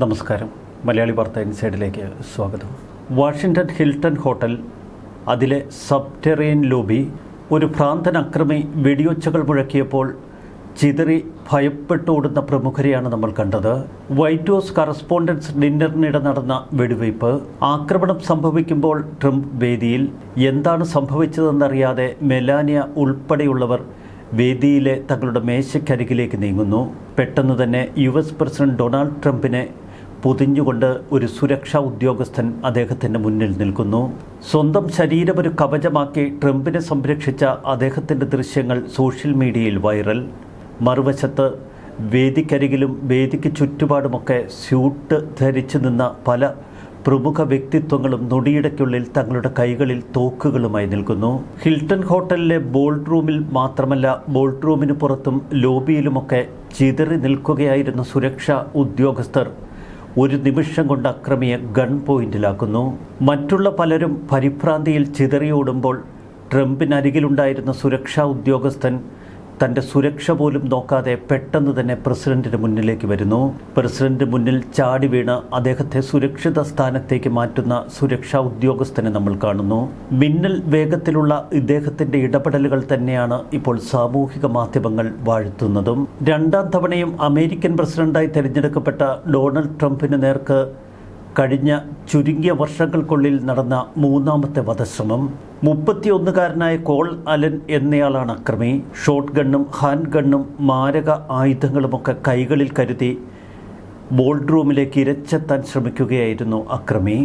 നമസ്കാരം. മലയാളി വാർത്ത ഇൻസൈഡിലേക്ക് സ്വാഗതം. വാഷിംഗ്ടൺ ഹിൽട്ടൺ ഹോട്ടൽ, അതിലെ സബ്ടെറേൻ ലോബി, ഒരു ഭ്രാന്തൻ അക്രമി വെടിയൊച്ചകൾ മുഴക്കിയപ്പോൾ ചിതറി ഭയപ്പെട്ടോടുന്ന പ്രമുഖരെയാണ് നമ്മൾ കണ്ടത്. വൈറ്റ് ഹൗസ് കറസ്പോണ്ടൻസ് ഡിന്നറിനിടെ നടന്ന വെടിവയ്പ്, ആക്രമണം സംഭവിക്കുമ്പോൾ ട്രംപ് വേദിയിൽ. എന്താണ് സംഭവിച്ചതെന്നറിയാതെ മെലാനിയ ഉൾപ്പെടെയുള്ളവർ വേദിയിലെ തങ്ങളുടെ മേശയ്ക്കരികിലേക്ക് നീങ്ങുന്നു. പെട്ടെന്ന് തന്നെ US പ്രസിഡന്റ് ഡൊണാൾഡ് ട്രംപിനെ പൊതിഞ്ഞുകൊണ്ട് ഒരു സുരക്ഷാ ഉദ്യോഗസ്ഥൻ അദ്ദേഹത്തിൻ്റെ മുന്നിൽ നിൽക്കുന്നു. സ്വന്തം ശരീരം ഒരു കവചമാക്കി ട്രംപിനെ സംരക്ഷിച്ച അദ്ദേഹത്തിൻ്റെ ദൃശ്യങ്ങൾ സോഷ്യൽ മീഡിയയിൽ വൈറൽ. മറുവശത്ത് വേദിക്കരികിലും വേദിക്ക് ചുറ്റുപാടുമൊക്കെ സ്യൂട്ട് ധരിച്ചു നിന്ന പല പ്രമുഖ വ്യക്തിത്വങ്ങളും നൊടിയിടയ്ക്കുള്ളിൽ തങ്ങളുടെ കൈകളിൽ തോക്കുകളുമായി നിൽക്കുന്നു. ഹിൽട്ടൺ ഹോട്ടലിലെ ബോൾഡ് റൂമിൽ മാത്രമല്ല, ബോൾഡ് റൂമിന് പുറത്തും ലോബിയിലുമൊക്കെ ചിതറി നിൽക്കുകയായിരുന്ന സുരക്ഷാ ഉദ്യോഗസ്ഥർ ഒരു നിമിഷം കൊണ്ട് അക്രമിയെ ഗൺ പോയിന്റിലാക്കുന്നു. മറ്റുള്ള പലരും പരിഭ്രാന്തിയിൽ ചിതറിയോടുമ്പോൾ ട്രംപിനരികിലുണ്ടായിരുന്ന സുരക്ഷാ ഉദ്യോഗസ്ഥൻ തൻ്റെ സുരക്ഷ പോലും നോക്കാതെ പെട്ടെന്ന് തന്നെ പ്രസിഡന്റിന് മുന്നിലേക്ക് വരുന്നു. പ്രസിഡന്റ് മുന്നിൽ ചാടി വീണ് അദ്ദേഹത്തെ സുരക്ഷിത സ്ഥാനത്തേക്ക് മാറ്റുന്ന സുരക്ഷാ ഉദ്യോഗസ്ഥനെ നമ്മൾ കാണുന്നു. മിന്നൽ വേഗത്തിലുള്ള ഇദ്ദേഹത്തിൻ്റെ ഇടപെടലുകൾ തന്നെയാണ് ഇപ്പോൾ സാമൂഹിക മാധ്യമങ്ങൾ വാഴ്ത്തുന്നതും. രണ്ടാം തവണയും അമേരിക്കൻ പ്രസിഡന്റായി തിരഞ്ഞെടുക്കപ്പെട്ട ഡൊണാൾഡ് ട്രംപിന് നേർക്ക് കഴിഞ്ഞ ചുരുങ്ങിയ വർഷങ്ങൾക്കുള്ളിൽ നടന്ന മൂന്നാമത്തെ വധശ്രമം. 31കാരനായ കോൾ അലൻ എന്നയാളാണ് അക്രമി. ഷോട്ട് ഗണ്ണും ഹാൻഡ് ഗണ്ണും മാരക ആയുധങ്ങളുമൊക്കെ കൈകളിൽ കരുതി ബോൾഡ് റൂമിലേക്ക് ഇരച്ചെത്താൻ ശ്രമിക്കുകയായിരുന്നു അക്രമി.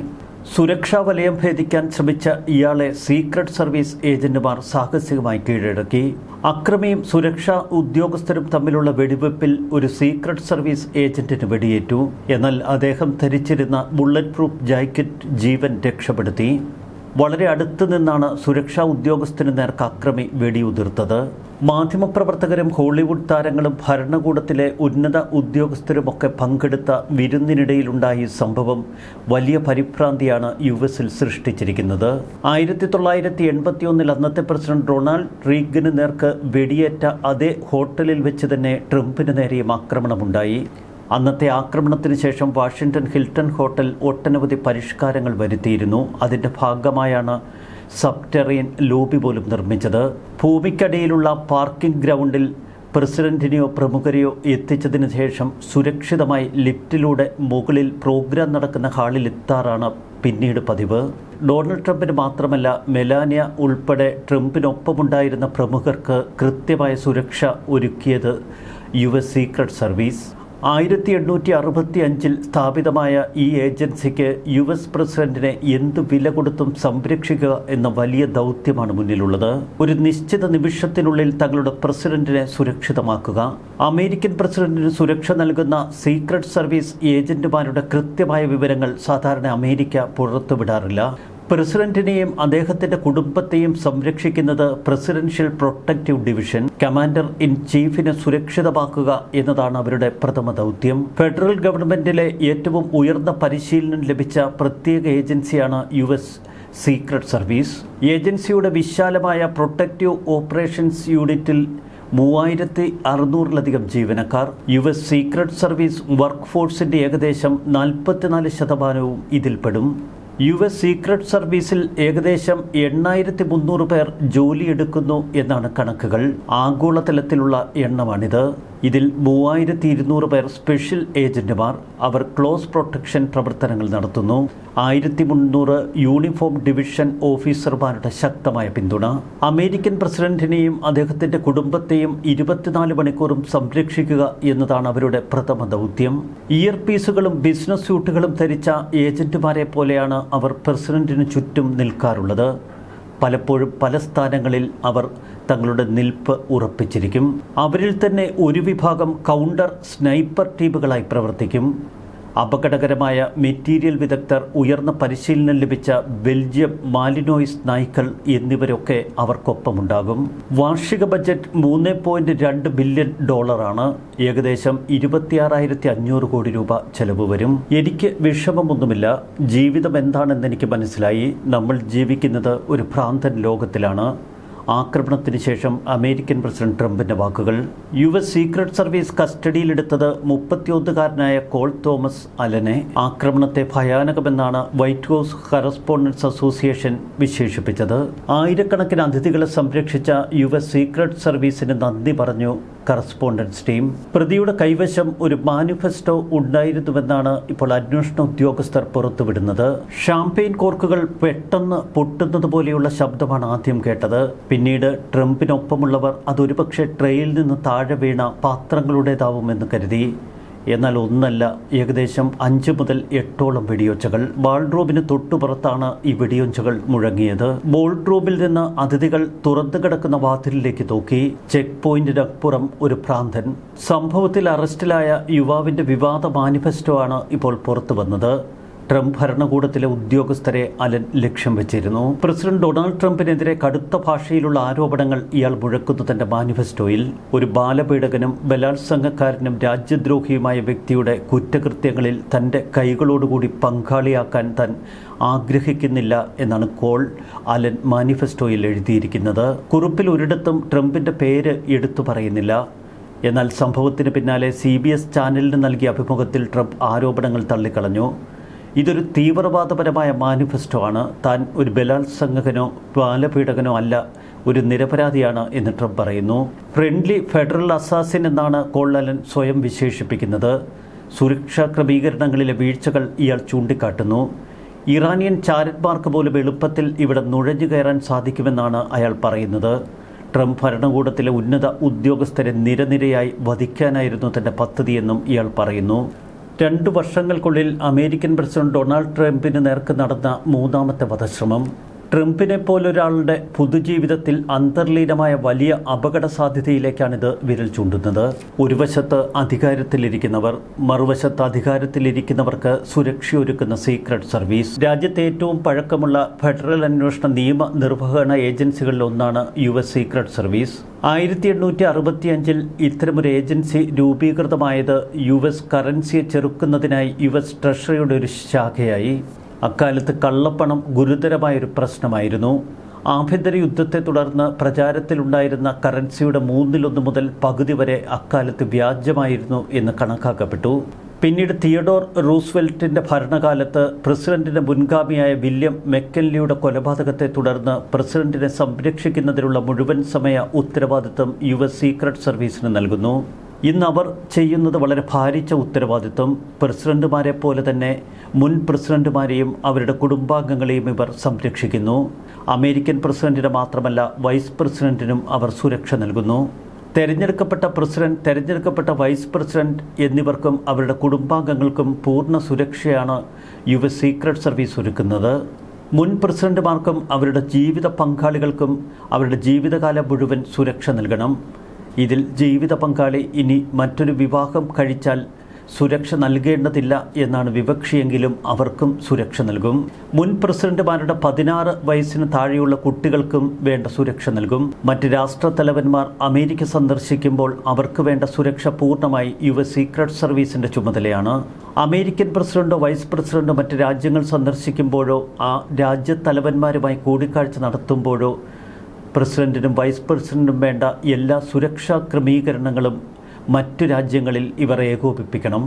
സുരക്ഷാ വലയം ഭേദിക്കാൻ ശ്രമിച്ച ഇയാളെ സീക്രട്ട് സർവീസ് ഏജന്റുമാർ സാഹസികമായി കീഴടക്കി. അക്രമിയും സുരക്ഷാ ഉദ്യോഗസ്ഥരും തമ്മിലുള്ള വെടിവെപ്പിൽ ഒരു സീക്രട്ട് സർവീസ് ഏജന്റിന് വെടിയേറ്റു. എന്നാൽ അദ്ദേഹം ധരിച്ചിരുന്ന ബുള്ളറ്റ് പ്രൂഫ് ജാക്കറ്റ് ജീവൻ രക്ഷപ്പെടുത്തി. വളരെ അടുത്തു നിന്നാണ് സുരക്ഷാ ഉദ്യോഗസ്ഥന് നേർക്ക് അക്രമി വെടിയുതിർത്തത്. മാധ്യമപ്രവർത്തകരും ഹോളിവുഡ് താരങ്ങളും ഭരണകൂടത്തിലെ ഉന്നത ഉദ്യോഗസ്ഥരുമൊക്കെ പങ്കെടുത്ത വിരുന്നിനിടയിലുണ്ടായ ഈ സംഭവം വലിയ പരിഭ്രാന്തിയാണ് US-ൽ സൃഷ്ടിച്ചിരിക്കുന്നത്. 1981 അന്നത്തെ പ്രസിഡന്റ് റൊണാൾഡ് റീഗന് നേർക്ക് വെടിയേറ്റ അതേ ഹോട്ടലിൽ വെച്ച് തന്നെ ട്രംപിന് നേരെയും ആക്രമണമുണ്ടായി. അന്നത്തെ ആക്രമണത്തിന് ശേഷം വാഷിംഗ്ടൺ ഹിൽട്ടൺ ഹോട്ടൽ ഒട്ടനവധി പരിഷ്കാരങ്ങൾ വരുത്തിയിരുന്നു. അതിൻ്റെ ഭാഗമായാണ് സബ്ടെറേൻ ലോബി പോലും നിർമ്മിച്ചത്. ഭൂമിക്കടിയിലുള്ള പാർക്കിംഗ് ഗ്രൗണ്ടിൽ പ്രസിഡന്റിനെയോ പ്രമുഖരെയോ എത്തിച്ചതിന് ശേഷം സുരക്ഷിതമായി ലിഫ്റ്റിലൂടെ മുകളിൽ പ്രോഗ്രാം നടക്കുന്ന ഹാളിൽ എത്താറാണ് പിന്നീട് പതിവ്. ഡൊണാൾഡ് ട്രംപിന് മാത്രമല്ല, മെലാനിയ ഉൾപ്പെടെ ട്രംപിനൊപ്പമുണ്ടായിരുന്ന പ്രമുഖർക്ക് കൃത്യമായ സുരക്ഷ ഒരുക്കിയത് US സീക്രട്ട് സർവീസ്. 1865 സ്ഥാപിതമായ ഈ ഏജൻസിക്ക് US പ്രസിഡന്റിനെ എന്തു വില കൊടുത്തും സംരക്ഷിക്കുക എന്ന വലിയ ദൗത്യമാണ് മുന്നിലുള്ളത്. ഒരു നിശ്ചിത നിമിഷത്തിനുള്ളിൽ തങ്ങളുടെ പ്രസിഡന്റിനെ സുരക്ഷിതമാക്കുക. അമേരിക്കൻ പ്രസിഡന്റിന് സുരക്ഷ നൽകുന്ന സീക്രട്ട് സർവീസ് ഏജന്റുമാരുടെ കൃത്യമായ വിവരങ്ങൾ സാധാരണ അമേരിക്ക പുറത്തുവിടാറില്ല. പ്രസിഡന്റിനെയും അദ്ദേഹത്തിന്റെ കുടുംബത്തെയും സംരക്ഷിക്കുന്നത് presidential protective division. Commander in ചീഫിനെ സുരക്ഷിതമാക്കുക എന്നതാണ് അവരുടെ പ്രഥമ ദൗത്യം. ഫെഡറൽ ഗവൺമെന്റിലെ ഏറ്റവും ഉയർന്ന പരിശീലനം ലഭിച്ച പ്രത്യേക ഏജൻസിയാണ് US സീക്രട്ട് സർവീസ്. ഏജൻസിയുടെ വിശാലമായ പ്രൊട്ടക്റ്റീവ് ഓപ്പറേഷൻസ് യൂണിറ്റിൽ 3600-ലധികം ജീവനക്കാർ. US സീക്രട്ട് സർവീസ് വർക്ക് ഫോഴ്സിന്റെ ഏകദേശം 44% ഇതിൽപ്പെടും. US സീക്രട്ട് സർവീസിൽ ഏകദേശം 8300 പേർ ജോലിയെടുക്കുന്നു എന്നാണ് കണക്കുകൾ. ആഗോളതലത്തിലുള്ള എണ്ണമാണിത്. ഇതിൽ 3200 പേർ സ്പെഷ്യൽ ഏജന്റുമാർ. അവർ ക്ലോസ് പ്രൊട്ടക്ഷൻ പ്രവർത്തനങ്ങൾ നടത്തുന്നു. 1300 യൂണിഫോം ഡിവിഷൻ ഓഫീസർമാരുടെ ശക്തമായ പിന്തുണ. അമേരിക്കൻ പ്രസിഡന്റിനെയും അദ്ദേഹത്തിന്റെ കുടുംബത്തെയും 24 മണിക്കൂറും സംരക്ഷിക്കുക എന്നതാണ് അവരുടെ പ്രഥമ ദൗത്യം. ഇയർ പീസുകളും ബിസിനസ് സ്യൂട്ടുകളും ധരിച്ച ഏജന്റുമാരെ പോലെയാണ് അവർ പ്രസിഡന്റിന് ചുറ്റും നിൽക്കാറുള്ളത്. പലപ്പോഴും പല സ്ഥാനങ്ങളിൽ അവർ തങ്ങളുടെ നിൽപ്പ് ഉറപ്പിച്ചിരിക്കും. അവരിൽ തന്നെ ഒരു വിഭാഗം കൗണ്ടർ സ്നൈപ്പർ ടീമുകളായി പ്രവർത്തിക്കും. അപകടകരമായ മെറ്റീരിയൽ വിദഗ്ധർ, ഉയർന്ന പരിശീലനം ലഭിച്ച ബെൽജിയം മാലിനോയിസ് നായ്ക്കൾ എന്നിവരൊക്കെ അവർക്കൊപ്പമുണ്ടാകും. വാർഷിക ബജറ്റ് $3.2 ബില്യൺ. ഏകദേശം 26,500 കോടി രൂപ ചെലവ് വരും. എനിക്ക് വിഷമമൊന്നുമില്ല. ജീവിതം എന്താണെന്ന് എനിക്ക് മനസ്സിലായി. നമ്മൾ ജീവിക്കുന്നത് ഒരു ഭ്രാന്തൻ ലോകത്തിലാണ്. ആക്രമണത്തിന് ശേഷം അമേരിക്കൻ പ്രസിഡന്റ് ട്രംപിൻ്റെ വാക്കുകൾ. US സീക്രട്ട് സർവീസ് കസ്റ്റഡിയിലെടുത്തത് 31-കാരനായ കോൾ തോമസ് അലനെ. ആക്രമണത്തെ ഭയാനകമെന്നാണ് വൈറ്റ് ഹൗസ് കറസ്പോണ്ടൻസ് അസോസിയേഷൻ വിശേഷിപ്പിച്ചത്. ആയിരക്കണക്കിന് അതിഥികളെ സംരക്ഷിച്ച US സീക്രട്ട് സർവീസിന് നന്ദി പറഞ്ഞു കറസ്പോണ്ടൻസ് ടീം. പ്രതിയുടെ കൈവശം ഒരു മാനിഫെസ്റ്റോ ഉണ്ടായിരുന്നുവെന്നാണ് ഇപ്പോൾ അന്വേഷണ ഉദ്യോഗസ്ഥർ പുറത്തുവിടുന്നത്. ഷാംപെയിൻ കോർക്കുകൾ പെട്ടെന്ന് പൊട്ടുന്നത് പോലെയുള്ള ശബ്ദമാണ് ആദ്യം കേട്ടത്. പിന്നീട് ട്രംപിനൊപ്പമുള്ളവർ അതൊരുപക്ഷെ ട്രെയിൽ നിന്ന് താഴെ വീണ പാത്രങ്ങളുടേതാവുമെന്ന് കരുതി. എന്നാൽ ഒന്നല്ല, ഏകദേശം 5 മുതൽ 8ഓളം വെടിയൊച്ചകൾ. ബാൾറൂമിന് തൊട്ടുപുറത്താണ് ഈ വെടിയൊച്ചകൾ മുഴങ്ങിയത്. ബോൾറൂമിൽ നിന്ന് അതിഥികൾ തുറന്നു കിടക്കുന്ന വാതിലിലേക്ക് നോക്കി. ചെക്ക് പോയിന്റിനപ്പുറം ഒരു ഭ്രാന്തൻ. സംഭവത്തിൽ അറസ്റ്റിലായ യുവാവിന്റെ വിവാദ മാനിഫെസ്റ്റോ ആണ് ഇപ്പോൾ പുറത്തു വന്നത്. ട്രംപ് ഭരണകൂടത്തിലെ ഉദ്യോഗസ്ഥരെ അലൻ ലക്ഷ്യം വെച്ചിരുന്നു. പ്രസിഡന്റ് ഡൊണാൾഡ് ട്രംപിനെതിരെ കടുത്ത ഭാഷയിലുള്ള ആരോപണങ്ങൾ ഇയാൾ മുഴക്കുന്നു തന്റെ മാനിഫെസ്റ്റോയിൽ. ഒരു ബാലപീഡകനും ബലാത്സംഗക്കാരനും രാജ്യദ്രോഹിയുമായ വ്യക്തിയുടെ കുറ്റകൃത്യങ്ങളിൽ തന്റെ കൈകളോടുകൂടി പങ്കാളിയാക്കാൻ താൻ ആഗ്രഹിക്കുന്നില്ല എന്നാണ് കോൾ അലൻ മാനിഫെസ്റ്റോയിൽ എഴുതിയിരിക്കുന്നത്. കുറിപ്പിൽ ഒരിടത്തും ട്രംപിന്റെ പേര് എടുത്തു പറയുന്നില്ല. എന്നാൽ സംഭവത്തിന് പിന്നാലെ CBS ചാനലിന് നൽകിയ അഭിമുഖത്തിൽ ട്രംപ് ആരോപണങ്ങൾ തള്ളിക്കളഞ്ഞു. ഇതൊരു തീവ്രവാദപരമായ മാനിഫെസ്റ്റോ ആണ്. താൻ ഒരു ബലാത്സംഗകനോ ബാലപീഡകനോ അല്ല, ഒരു നിരപരാധിയാണ് എന്ന് ട്രംപ് പറയുന്നു. ഫ്രണ്ട്ലി ഫെഡറൽ അസാസിൻ എന്നാണ് കോൾ അലൻ സ്വയം വിശേഷിപ്പിക്കുന്നത്. സുരക്ഷാ ക്രമീകരണങ്ങളിലെ വീഴ്ചകൾ ഇയാൾ ചൂണ്ടിക്കാട്ടുന്നു. ഇറാനിയൻ ചാരന്മാർക്ക് പോലും എളുപ്പത്തിൽ ഇവിടെ നുഴഞ്ഞു കയറാൻ സാധിക്കുമെന്നാണ് അയാൾ പറയുന്നത്. ട്രംപ് ഭരണകൂടത്തിലെ ഉന്നത ഉദ്യോഗസ്ഥരെ നിരനിരയായി വധിക്കാനായിരുന്നു തന്റെ പദ്ധതിയെന്നും ഇയാൾ പറയുന്നു. 2 വർഷങ്ങൾക്കുള്ളിൽ അമേരിക്കൻ പ്രസിഡന്റ് ഡൊണാൾഡ് ട്രംപിന് നേർക്ക് നടന്ന 3ാമത്തെ വധശ്രമം. ട്രംപിനെ പോലൊരാളുടെ പൊതുജീവിതത്തിൽ അന്തർലീനമായ വലിയ അപകട സാധ്യതയിലേക്കാണിത് വിരൽ ചൂണ്ടുന്നത്. ഒരു വശത്ത് അധികാരത്തിലിരിക്കുന്നവർ, മറുവശത്ത് അധികാരത്തിലിരിക്കുന്നവർക്ക് സുരക്ഷയൊരുക്കുന്ന സീക്രട്ട് സർവീസ്. രാജ്യത്തെ ഏറ്റവും പഴക്കമുള്ള ഫെഡറൽ അന്വേഷണ നിയമ നിർവഹണ ഏജൻസികളിലൊന്നാണ് US സീക്രട്ട് സർവീസ്. 1865 ഇത്തരമൊരു ഏജൻസി രൂപീകൃതമായത് US കറൻസിയെ ചെറുക്കുന്നതിനായി US ട്രഷറിയുടെ ഒരു ശാഖയായി. അക്കാലത്ത് കള്ളപ്പണം ഗുരുതരമായൊരു പ്രശ്നമായിരുന്നു. ആഭ്യന്തര യുദ്ധത്തെ തുടർന്ന് പ്രചാരത്തിലുണ്ടായിരുന്ന കറൻസിയുടെ 1/3 മുതൽ പകുതി വരെ അക്കാലത്ത് വ്യാജമായിരുന്നു എന്ന് കണക്കാക്കപ്പെട്ടു. പിന്നീട് തിയഡോർ റൂസ്വെൽറ്റിന്റെ ഭരണകാലത്ത് പ്രസിഡന്റിന്റെ മുൻഗാമിയായ വില്യം മെക്കൻലിയുടെ കൊലപാതകത്തെ തുടർന്ന് പ്രസിഡന്റിനെ സംരക്ഷിക്കുന്നതിനുള്ള മുഴുവൻ സമയ ഉത്തരവാദിത്വം US സീക്രട്ട് സർവീസിന് നൽകുന്നു. ഇന്ന് അവർ ചെയ്യുന്നത് വളരെ ഭാരിച്ച ഉത്തരവാദിത്വം. പ്രസിഡന്റുമാരെ പോലെ തന്നെ മുൻ പ്രസിഡന്റുമാരെയും അവരുടെ കുടുംബാംഗങ്ങളെയും ഇവർ സംരക്ഷിക്കുന്നു. അമേരിക്കൻ പ്രസിഡന്റിന് മാത്രമല്ല, വൈസ് പ്രസിഡന്റിനും അവർ സുരക്ഷ നൽകുന്നു. തെരഞ്ഞെടുക്കപ്പെട്ട പ്രസിഡന്റ്, തെരഞ്ഞെടുക്കപ്പെട്ട വൈസ് പ്രസിഡന്റ് എന്നിവർക്കും അവരുടെ കുടുംബാംഗങ്ങൾക്കും പൂർണ്ണ സുരക്ഷയാണ് US സീക്രട്ട് സർവീസ് ഒരുക്കുന്നത്. മുൻ പ്രസിഡന്റുമാർക്കും അവരുടെ ജീവിത പങ്കാളികൾക്കും അവരുടെ ജീവിതകാലം മുഴുവൻ സുരക്ഷ നൽകണം. ഇതിൽ ജീവിത പങ്കാളി ഇനി മറ്റൊരു വിവാഹം കഴിച്ചാൽ സുരക്ഷ നൽകേണ്ടതില്ല എന്നാണ് വിവക്ഷയെങ്കിലും അവർക്കും സുരക്ഷ നൽകും. മുൻ പ്രസിഡന്റുമാരുടെ 16 വയസ്സിന് താഴെയുള്ള കുട്ടികൾക്കും വേണ്ട സുരക്ഷ നൽകും. മറ്റ് രാഷ്ട്രത്തലവന്മാർ അമേരിക്ക സന്ദർശിക്കുമ്പോൾ അവർക്ക് വേണ്ട സുരക്ഷ പൂർണ്ണമായി US സീക്രട്ട് സർവീസിന്റെ ചുമതലയാണ്. അമേരിക്കൻ പ്രസിഡന്റോ വൈസ് പ്രസിഡന്റോ മറ്റ് രാജ്യങ്ങൾ സന്ദർശിക്കുമ്പോഴോ ആ രാജ്യത്തലവന്മാരുമായി കൂടിക്കാഴ്ച നടത്തുമ്പോഴോ പ്രസിഡന്റിനും വൈസ് പ്രസിഡന്റിനും വേണ്ട എല്ലാ സുരക്ഷാ ക്രമീകരണങ്ങളും മറ്റു രാജ്യങ്ങളിൽ ഇവർ ഏകോപിപ്പിക്കണം.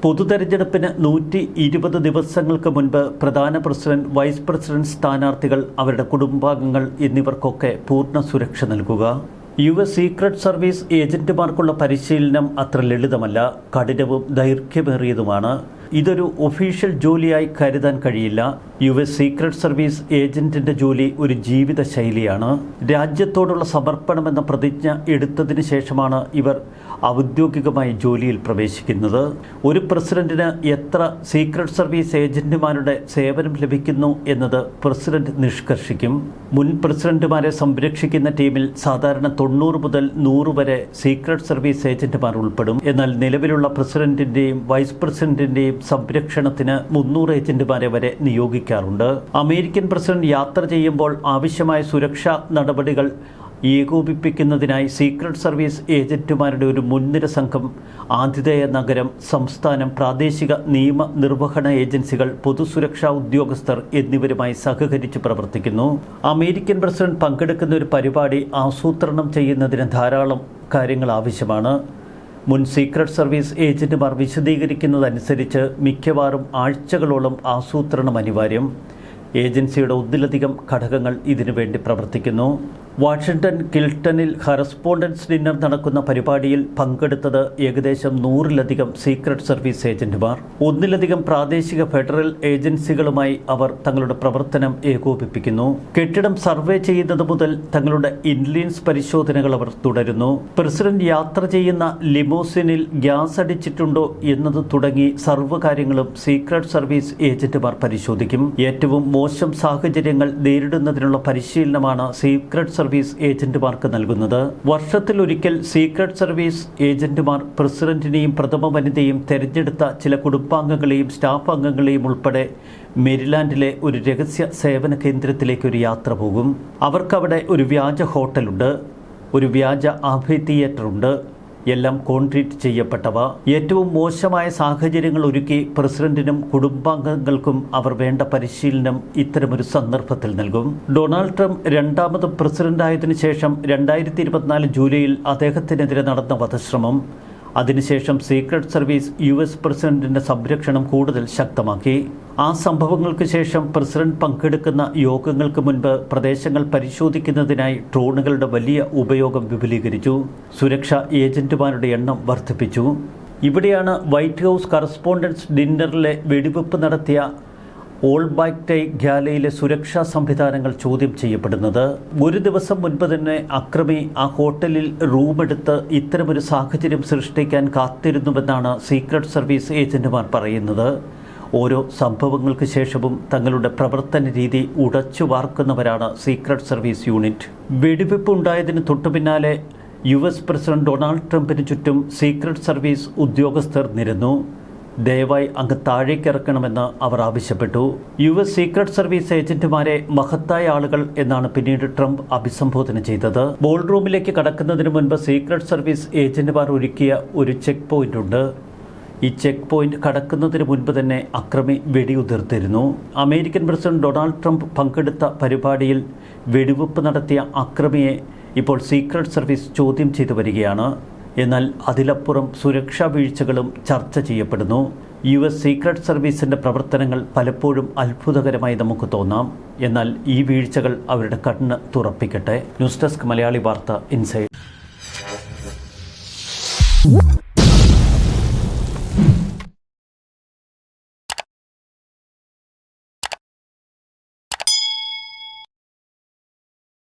പൊതുതെരഞ്ഞെടുപ്പിന് 120 ദിവസങ്ങൾക്ക് മുൻപ് പ്രധാന പ്രസിഡന്റ്, വൈസ് പ്രസിഡന്റ് സ്ഥാനാർത്ഥികൾ, അവരുടെ കുടുംബാംഗങ്ങൾ എന്നിവർക്കൊക്കെ പൂർണ്ണ സുരക്ഷ നൽകുക. US സീക്രട്ട് സർവീസ് ഏജന്റുമാർക്കുള്ള പരിശീലനം അത്ര ലളിതമല്ല, കഠിനവും ദൈർഘ്യമേറിയതുമാണ്. ഇതൊരു ഒഫീഷ്യൽ ജോലിയായി കരുതാൻ കഴിയില്ല. US സീക്രട്ട് സർവീസ് ഏജന്റിന്റെ ജോലി ഒരു ജീവിത ശൈലിയാണ്. രാജ്യത്തോടുള്ള സമർപ്പണമെന്ന പ്രതിജ്ഞ എടുത്തതിന് ശേഷമാണ് ഇവർ ഔദ്യോഗികമായി ജോലിയിൽ പ്രവേശിക്കുന്നത്. ഒരു പ്രസിഡന്റിന് എത്ര സീക്രട്ട് സർവീസ് ഏജന്റുമാരുടെ സേവനം ലഭിക്കുന്നു എന്നത് പ്രസിഡന്റ് നിഷ്കർഷിക്കും. മുൻ പ്രസിഡന്റുമാരെ സംരക്ഷിക്കുന്ന ടീമിൽ സാധാരണ 90 മുതൽ 100 വരെ സീക്രട്ട് സർവീസ് ഏജന്റുമാർ ഉൾപ്പെടും. എന്നാൽ നിലവിലുള്ള പ്രസിഡന്റിന്റെയും വൈസ് പ്രസിഡന്റിന്റെയും സംരക്ഷണത്തിന് 300 ഏജന്റുമാരെ വരെ നിയോഗിക്കാറുണ്ട്. അമേരിക്കൻ പ്രസിഡന്റ് യാത്ര ചെയ്യുമ്പോൾ ആവശ്യമായ സുരക്ഷാ നടപടികൾ ഏകോപിപ്പിക്കുന്നതിനായി സീക്രട്ട് സർവീസ് ഏജന്റുമാരുടെ ഒരു മുൻനിര സംഘം ആതിഥേയ നഗരം, സംസ്ഥാനം, പ്രാദേശിക നിയമ നിർവഹണ ഏജൻസികൾ, പൊതുസുരക്ഷാ ഉദ്യോഗസ്ഥർ എന്നിവരുമായി സഹകരിച്ച് പ്രവർത്തിക്കുന്നു. അമേരിക്കൻ പ്രസിഡന്റ് പങ്കെടുക്കുന്ന ഒരു പരിപാടി ആസൂത്രണം ചെയ്യുന്നതിന് ധാരാളം കാര്യങ്ങൾ ആവശ്യമാണ്. മുൻ സീക്രട്ട് സർവീസ് ഏജന്റുമാർ വിശദീകരിക്കുന്നതനുസരിച്ച് മിക്കവാറും ആഴ്ചകളോളം ആസൂത്രണം അനിവാര്യം. ഏജൻസിയുടെ ഒന്നിലധികം ഘടകങ്ങൾ ഇതിനു വേണ്ടി പ്രവർത്തിക്കുന്നു. വാഷിംഗ്ടൺ ഹിൽട്ടണിൽ കറസ്പോണ്ടൻസ് ഡിന്നർ നടക്കുന്ന പരിപാടിയിൽ പങ്കെടുത്തത് ഏകദേശം 100-ലധികം സീക്രട്ട് സർവീസ് ഏജന്റുമാർ. ഒന്നിലധികം പ്രാദേശിക ഫെഡറൽ ഏജൻസികളുമായി അവർ തങ്ങളുടെ പ്രവർത്തനം ഏകോപിപ്പിക്കുന്നു. കെട്ടിടം സർവേ ചെയ്യുന്നത് മുതൽ തങ്ങളുടെ ഇന്റലിജൻസ് പരിശോധനകൾ അവർ തുടരുന്നു. പ്രസിഡന്റ് യാത്ര ചെയ്യുന്ന ലിമോസിനിൽ ഗ്യാസ് അടിച്ചിട്ടുണ്ടോ എന്നത് തുടങ്ങി സർവ്വകാര്യങ്ങളും സീക്രട്ട് സർവീസ് ഏജന്റുമാർ പരിശോധിക്കും. ഏറ്റവും മോശം സാഹചര്യങ്ങൾ നേരിടുന്നതിനുള്ള പരിശീലനമാണ് സീക്രട്ട് സർവീസ് ഏജന്റുമാർക്ക് നൽകുന്നത്. വർഷത്തിലൊരിക്കൽ സീക്രട്ട് സർവീസ് ഏജന്റുമാർ പ്രസിഡന്റിനെയും പ്രഥമ വനിതയും തെരഞ്ഞെടുത്ത ചില കുടുംബാംഗങ്ങളെയും സ്റ്റാഫ് അംഗങ്ങളെയും ഉൾപ്പെടെ മേരിലാൻഡിലെ ഒരു രഹസ്യ സേവന കേന്ദ്രത്തിലേക്ക് ഒരു യാത്ര പോകും. അവർക്കവിടെ ഒരു വ്യാജ ഹോട്ടലുണ്ട്, ഒരു വ്യാജ ആംഫി തിയേറ്റർ ഉണ്ട്. എല്ലാം കോൺക്രീറ്റ് ചെയ്യപ്പെട്ടവ. ഏറ്റവും മോശമായ സാഹചര്യങ്ങൾ ഒരുക്കി പ്രസിഡന്റിനും കുടുംബാംഗങ്ങൾക്കും അവർ വേണ്ട പരിശീലനം ഇത്തരമൊരു സന്ദർഭത്തിൽ നൽകും. ഡൊണാൾഡ് ട്രംപ് രണ്ടാമതും പ്രസിഡന്റായതിനു ശേഷം 2024 ജൂലൈയിൽ അദ്ദേഹത്തിനെതിരെ നടന്ന വധശ്രമം, അതിനുശേഷം സീക്രട്ട് സർവീസ് US പ്രസിഡന്റിന്റെ സംരക്ഷണം കൂടുതൽ ശക്തമാക്കി. ആ സംഭവങ്ങൾക്ക് ശേഷം പ്രസിഡന്റ് പങ്കെടുക്കുന്ന യോഗങ്ങൾക്ക് മുൻപ് പ്രദേശങ്ങൾ പരിശോധിക്കുന്നതിനായി ഡ്രോണുകളുടെ വലിയ ഉപയോഗം വിപുലീകരിച്ചു. സുരക്ഷാ ഏജന്റുമാരുടെ എണ്ണം വർദ്ധിപ്പിച്ചു. ഇവിടെയാണ് വൈറ്റ് ഹൗസ് കറസ്പോണ്ടൻസ് ഡിന്നറിലെ വെടിവെപ്പ് നടത്തിയ ഓൾബൈക്ടൈ ഗ്യാലയിലെ സുരക്ഷാ സംവിധാനങ്ങൾ ചോദ്യം ചെയ്യപ്പെടുന്നത്. ഒരു ദിവസം മുൻപ് തന്നെ അക്രമി ആ ഹോട്ടലിൽ റൂമെടുത്ത് ഇത്തരമൊരു സാഹചര്യം സൃഷ്ടിക്കാൻ കാത്തിരുന്നുവെന്നാണ് സീക്രട്ട് സർവീസ് ഏജന്റുമാർ പറയുന്നത്. ഓരോ സംഭവങ്ങൾക്ക് ശേഷവും തങ്ങളുടെ പ്രവർത്തന രീതി ഉടച്ചു വാർക്കുന്നവരാണ് സീക്രട്ട് സർവീസ് യൂണിറ്റ്. വെടിവെപ്പ് ഉണ്ടായതിന് തൊട്ടുപിന്നാലെ US പ്രസിഡന്റ് ഡൊണാൾഡ് ട്രംപിന് ചുറ്റും സീക്രട്ട് സർവീസ് ഉദ്യോഗസ്ഥർ നിരന്നു. ദയവായി അങ്ങ് താഴേക്കിറക്കണമെന്ന് അവർ ആവശ്യപ്പെട്ടു. US സീക്രട്ട് സർവീസ് ഏജന്റുമാരെ മഹത്തായ ആളുകൾ എന്നാണ് പിന്നീട് ട്രംപ് അഭിസംബോധന ചെയ്തത്. ബോൾ റൂമിലേക്ക് കടക്കുന്നതിന് മുൻപ് സീക്രട്ട് സർവീസ് ഏജന്റുമാർ ഒരുക്കിയ ഒരു ചെക്ക് പോയിന്റ് ഉണ്ട്. ഈ ചെക്ക് പോയിന്റ് കടക്കുന്നതിന് മുൻപ് തന്നെ അക്രമി വെടിയുതിർത്തിരുന്നു. അമേരിക്കൻ പ്രസിഡന്റ് ഡൊണാൾഡ് ട്രംപ് പങ്കെടുത്ത പരിപാടിയിൽ വെടിവെപ്പ് നടത്തിയ അക്രമിയെ ഇപ്പോൾ സീക്രട്ട് സർവീസ് ചോദ്യം ചെയ്തു വരികയാണ്. എന്നാൽ അതിലപ്പുറം സുരക്ഷാ വീഴ്ചകളും ചർച്ച ചെയ്യപ്പെടുന്നു. US സീക്രട്ട് സർവീസിൻ്റെ പ്രവർത്തനങ്ങൾ പലപ്പോഴും അത്ഭുതകരമായി നമുക്ക് തോന്നാം. എന്നാൽ ഈ വീഴ്ചകൾ അവരുടെ കണ്ണ് തുറപ്പിക്കട്ടെ. ന്യൂസ് ഡെസ്ക് മലയാളി വാർത്ത ഇൻസൈഡ്.